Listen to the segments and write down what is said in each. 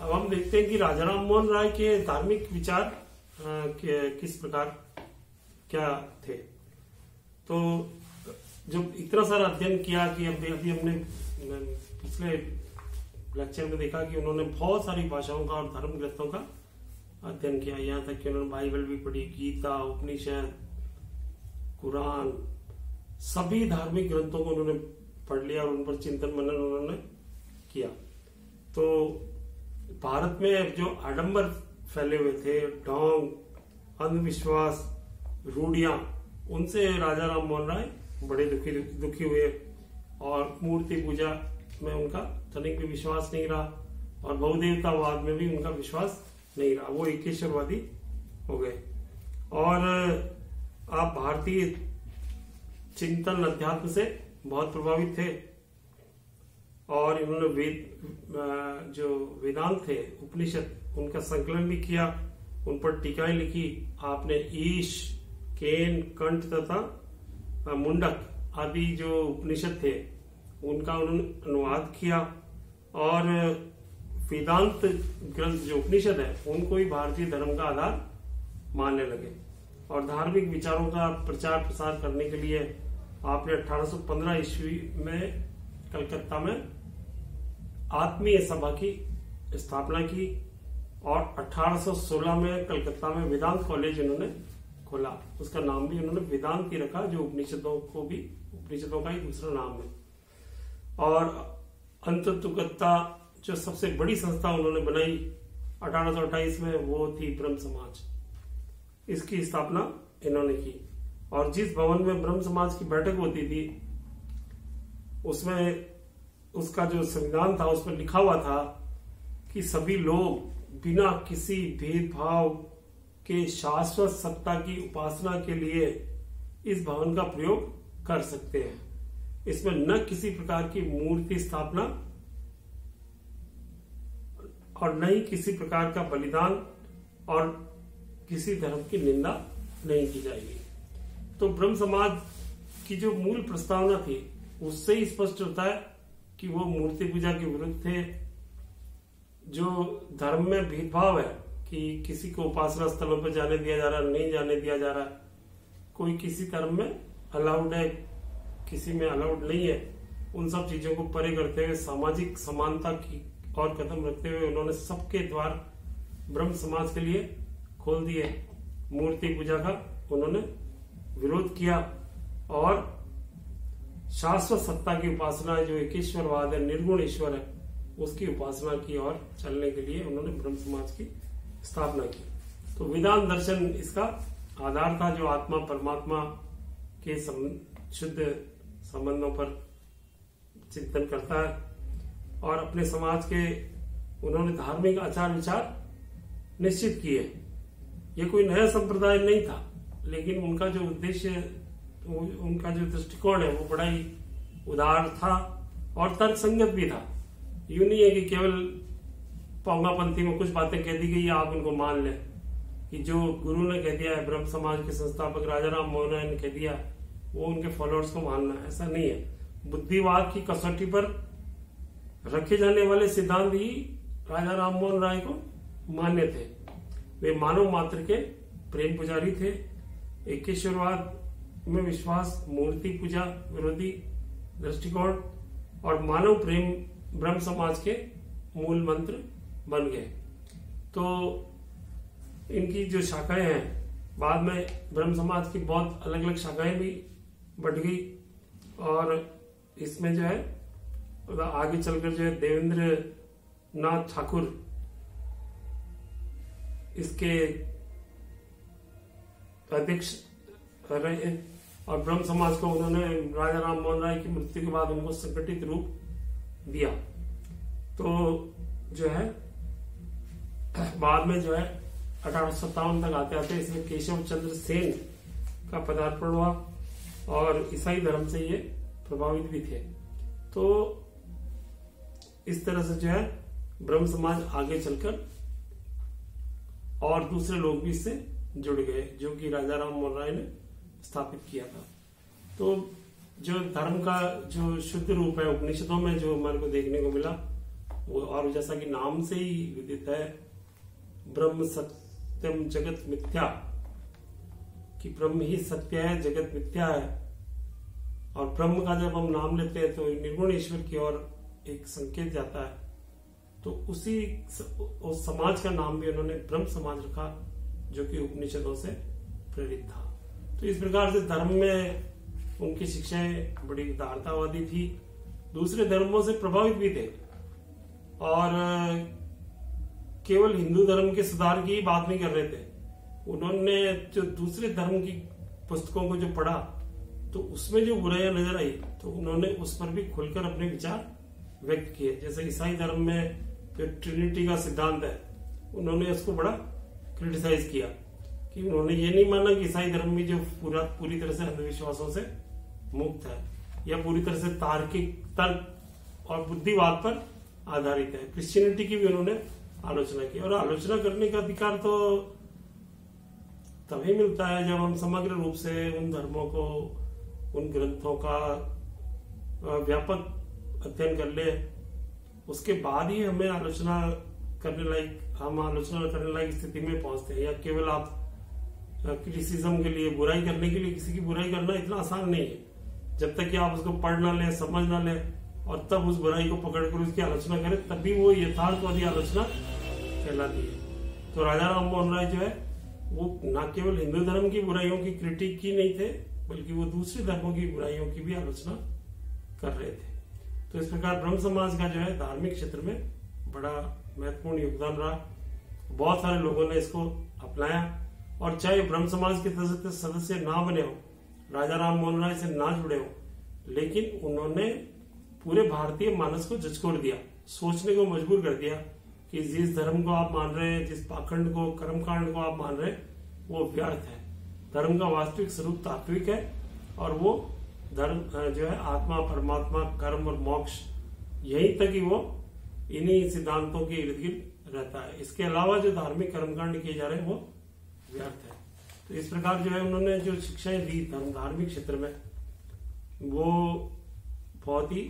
अब हम देखते हैं कि राजा राम मोहन राय के धार्मिक विचार किस प्रकार क्या थे। तो जब इतना सारा अध्ययन किया कि अभी हमने पिछले लेक्चर में देखा कि उन्होंने बहुत सारी भाषाओं का और धर्म ग्रंथों का अध्ययन किया, यहाँ तक कि उन्होंने बाइबल भी पढ़ी, गीता, उपनिषद, कुरान, सभी धार्मिक ग्रंथों को उन्होंने पढ़ लिया और उन पर चिंतन मनन उन्होंने किया। तो भारत में जो आडंबर फैले हुए थे, ढोंग, अंधविश्वास, रूढ़ियां, उनसे राजा राम मोहन राय बड़े दुखी हुए और मूर्ति पूजा में उनका तनिक भी विश्वास नहीं रहा और बहुदेवतावाद में भी उनका विश्वास नहीं रहा, वो एकेश्वरवादी हो गए। और आप भारतीय चिंतन अध्यात्म से बहुत प्रभावित थे और इन्होंने जो वेदांत थे, उपनिषद, उनका संकलन भी किया, उन पर टीकाएं लिखी। आपने ईश, केन, कंठ तथा मुंडक आदि जो उपनिषद थे उनका उन्होंने अनुवाद किया और वेदांत ग्रंथ जो उपनिषद है उनको ही भारतीय धर्म का आधार मानने लगे। और धार्मिक विचारों का प्रचार प्रसार करने के लिए आपने 1815 ईस्वी में कलकत्ता में आत्मीय सभा की स्थापना की और 1816 में कलकत्ता में वेदांत कॉलेज उन्होंने खोला। उसका नाम भी उन्होंने वेदांत ही रखा, जो उपनिषदों का ही दूसरा नाम है। और अंततुगता जो सबसे बड़ी संस्था उन्होंने बनाई 1828 में, वो थी ब्रह्म समाज। इसकी स्थापना इन्होंने की और जिस भवन में ब्रह्म समाज की बैठक होती थी उसमें उसका जो संविधान था उसमें लिखा हुआ था कि सभी लोग बिना किसी भेदभाव के शाश्वत सत्ता की उपासना के लिए इस भवन का प्रयोग कर सकते हैं। इसमें न किसी प्रकार की मूर्ति स्थापना और न ही किसी प्रकार का बलिदान और किसी धर्म की निंदा नहीं की जाएगी। तो ब्रह्म समाज की जो मूल प्रस्तावना थी उससे ही स्पष्ट होता है कि वो मूर्ति पूजा के विरुद्ध थे। जो धर्म में भेदभाव है कि किसी को उपासना स्थलों पर जाने दिया जा रहा, नहीं जाने दिया जा रहा, कोई किसी धर्म में अलाउड है, किसी में अलाउड नहीं है, उन सब चीजों को परे करते हुए सामाजिक समानता की और कदम रखते हुए उन्होंने सबके द्वार ब्रह्म समाज के लिए खोल दिए। मूर्ति पूजा का उन्होंने विरोध किया और शाश्वत सत्ता की उपासना, जो एकेश्वरवाद है, निर्गुण ईश्वर है, उसकी उपासना की और चलने के लिए उन्होंने ब्रह्म समाज की स्थापना की। तो वेदांत दर्शन इसका आधार था, जो आत्मा परमात्मा के शुद्ध संबंधों पर चिंतन करता है। और अपने समाज के उन्होंने धार्मिक आचार विचार निश्चित किए। ये कोई नया संप्रदाय नहीं था, लेकिन उनका जो उद्देश्य, उनका जो दृष्टिकोण है वो बड़ा ही उदार था और तर्कसंगत भी था। यूं नहीं है कि केवल पौंगापंथी में कुछ बातें कह दी गई आप उनको मान लें कि जो गुरु ने कह दिया है, ब्रह्म समाज के संस्थापक राजा राम मोहन राय ने कह दिया, वो उनके फॉलोअर्स को मानना है, ऐसा नहीं है। बुद्धिवाद की कसौटी पर रखे जाने वाले सिद्धांत ही राजा राम मोहन राय को मान्य थे। वे मानव मात्र के प्रेम पुजारी थे। एकेश्वरवाद में विश्वास, मूर्ति पूजा विरोधी दृष्टिकोण और मानव प्रेम ब्रह्म समाज के मूल मंत्र बन गए। तो इनकी जो शाखाएं हैं, बाद में ब्रह्म समाज की बहुत अलग अलग शाखाएं भी बढ़ गई और इसमें जो है आगे चलकर जो है देवेंद्र नाथ ठाकुर इसके अध्यक्ष रहे और ब्रह्म समाज को उन्होंने राजा राम मोहन राय की मृत्यु के बाद उनको संगठित रूप दिया। तो जो है बाद में जो है 1857 तक आते आते इसमें केशव चंद्र सेन का पदार्पण हुआ और ईसाई धर्म से ये प्रभावित भी थे। तो इस तरह से जो है ब्रह्म समाज आगे चलकर और दूसरे लोग भी इससे जुड़ गए, जो कि राजा राम मोहन राय ने स्थापित किया था। तो जो धर्म का जो शुद्ध रूप है उपनिषदों में जो हमारे को देखने को मिला, वो, और जैसा कि नाम से ही विदित है, ब्रह्म सत्यम जगत मिथ्या, कि ब्रह्म ही सत्य है, जगत मिथ्या है। और ब्रह्म का जब हम नाम लेते हैं तो निर्गुण ईश्वर की ओर एक संकेत जाता है। तो उस समाज का नाम भी उन्होंने ब्रह्म समाज रखा, जो कि उपनिषदों से प्रेरित था। तो इस प्रकार से धर्म में उनकी शिक्षाएं बड़ी उदारतावादी थी, दूसरे धर्मों से प्रभावित भी थे, और केवल हिंदू धर्म के सुधार की ही बात नहीं कर रहे थे। उन्होंने जो दूसरे धर्म की पुस्तकों को जो पढ़ा तो उसमें जो बुराइयां नजर आई तो उन्होंने उस पर भी खुलकर अपने विचार व्यक्त किए। जैसे ईसाई धर्म में जो ट्रिनिटी का सिद्धांत है, उन्होंने उसको बड़ा क्रिटिसाइज किया, कि उन्होंने ये नहीं माना कि ईसाई धर्म में जो पूरी तरह से अंधविश्वासों से मुक्त है या पूरी तरह से तार्किक तर्क और बुद्धिवाद पर आधारित है। क्रिश्चियनिटी की भी उन्होंने आलोचना की, और आलोचना करने का अधिकार तो तभी मिलता है जब हम समग्र रूप से उन धर्मों को, उन ग्रंथों का व्यापक अध्ययन कर ले। उसके बाद ही हमें आलोचना करने लायक स्थिति में पहुंचते हैं। या केवल आप क्रिटिसिज्म के लिए, बुराई करने के लिए किसी की बुराई करना इतना आसान नहीं है। जब तक कि आप उसको पढ़ ना ले, समझ ना ले, और तब उस बुराई को पकड़कर उसकी आलोचना करें, तभी वो यथार्थवादी आलोचना कहलाती है। तो राजा राम मोहन राय जो है वो न केवल हिंदू धर्म की बुराइयों की क्रिटिक की नहीं थे, बल्कि वो दूसरे धर्मों की बुराइयों की भी आलोचना कर रहे थे। तो इस प्रकार ब्रह्म समाज का जो है धार्मिक क्षेत्र में बड़ा महत्वपूर्ण योगदान रहा। बहुत सारे लोगों ने इसको अपनाया, और चाहे ब्रह्म समाज के सदस्य ना बने हो, राजा राम मोहन राय से ना जुड़े हो, लेकिन उन्होंने पूरे भारतीय मानस को झकझोर दिया, सोचने को मजबूर कर दिया कि जिस धर्म को आप मान रहे हैं, जिस पाखंड को, कर्मकांड को आप मान रहे हैं, वो व्यर्थ है। धर्म का वास्तविक स्वरूप तात्विक है, और वो धर्म जो है आत्मा, परमात्मा, कर्म और मोक्ष, यहीं तक ही वो इन्हीं सिद्धांतों के इर्द गिर्द रहता है। इसके अलावा जो धार्मिक कर्मकांड किए जा रहे हैं वो व्यर्थ है। तो इस प्रकार जो है उन्होंने जो शिक्षाएं दी धार्मिक क्षेत्र में, वो बहुत ही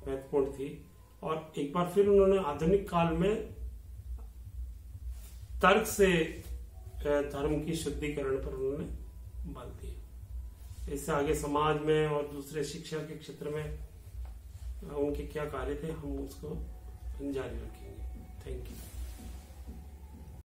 महत्वपूर्ण थी। और एक बार फिर उन्होंने आधुनिक काल में तर्क से धर्म की शुद्धिकरण पर उन्होंने बल दिया। इससे आगे समाज में और दूसरे शिक्षा के क्षेत्र में उनके क्या कार्य थे, हम उसको जारी रखेंगे। Thank you.